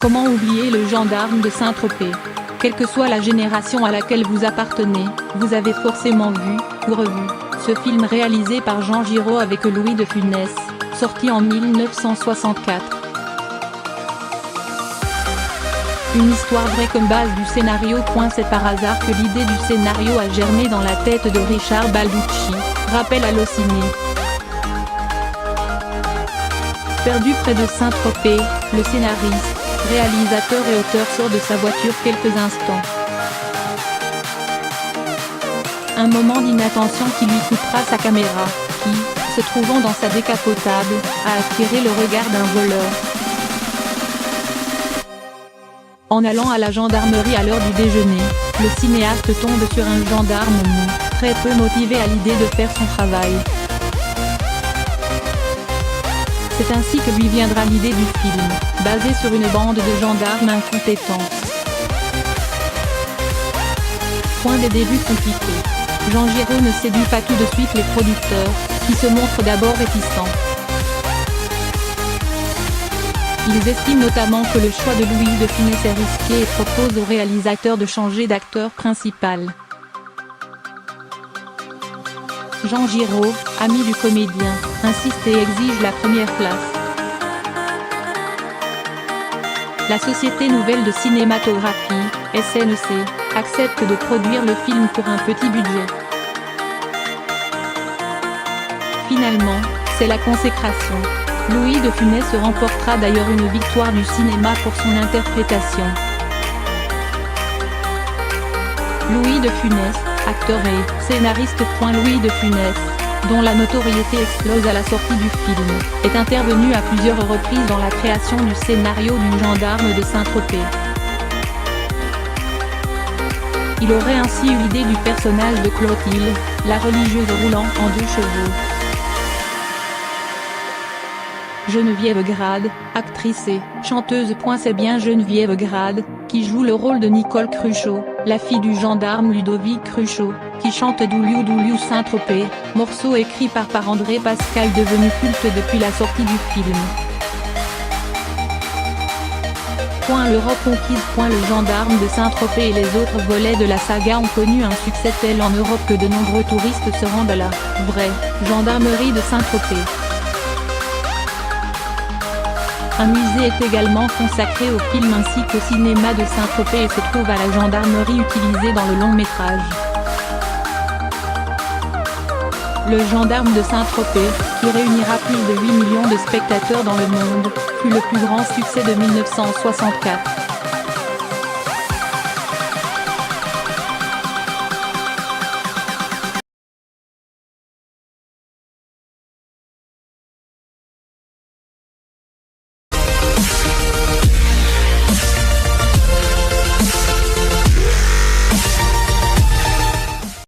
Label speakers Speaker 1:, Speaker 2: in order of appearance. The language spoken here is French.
Speaker 1: Comment oublier le gendarme de Saint-Tropez? Quelle que soit la génération à laquelle vous appartenez, vous avez forcément vu, ou revu, ce film réalisé par Jean Giraud avec Louis de Funès, sorti en 1964. Une histoire vraie comme base du scénario. C'est par hasard que l'idée du scénario a germé dans la tête de Richard Balducci, rappelle Allociné. Perdu près de Saint-Tropez, le scénariste, réalisateur et auteur sort de sa voiture quelques instants. Un moment d'inattention qui lui coûtera sa caméra, qui, se trouvant dans sa décapotable, a attiré le regard d'un voleur. En allant à la gendarmerie à l'heure du déjeuner, le cinéaste tombe sur un gendarme mou, très peu motivé à l'idée de faire son travail. C'est ainsi que lui viendra l'idée du film, basé sur une bande de gendarmes incompétents. Point des débuts compliqués. Jean Giraud ne séduit pas tout de suite les producteurs, qui se montrent d'abord réticents. Ils estiment notamment que le choix de Louis de Funès est risqué et proposent au réalisateur de changer d'acteur principal. Jean Giraud, ami du comédien, insiste et exige la première place. La Société Nouvelle de Cinématographie, SNC, accepte de produire le film pour un petit budget. Finalement, c'est la consécration. Louis de Funès remportera d'ailleurs une victoire du cinéma pour son interprétation. Louis de Funès, acteur et scénariste. Louis de Funès, dont la notoriété explose à la sortie du film, est intervenu à plusieurs reprises dans la création du scénario du gendarme de Saint-Tropez. Il aurait ainsi eu l'idée du personnage de Clotilde, la religieuse roulant en 2 chevaux. Geneviève Grade, actrice et chanteuse. C'est bien Geneviève Grade, qui joue le rôle de Nicole Cruchot, la fille du gendarme Ludovic Cruchot, qui chante Douliou Douliou Saint-Tropez, morceau écrit par André Pascal devenu culte depuis la sortie du film. Le Rock conquise. Le gendarme de Saint-Tropez et les autres volets de la saga ont connu un succès tel en Europe que de nombreux touristes se rendent à la vraie gendarmerie de Saint-Tropez. Un musée est également consacré au film ainsi qu'au cinéma de Saint-Tropez et se trouve à la gendarmerie utilisée dans le long métrage. Le gendarme de Saint-Tropez, qui réunira plus de 8 millions de spectateurs dans le monde, fut le plus grand succès de 1964.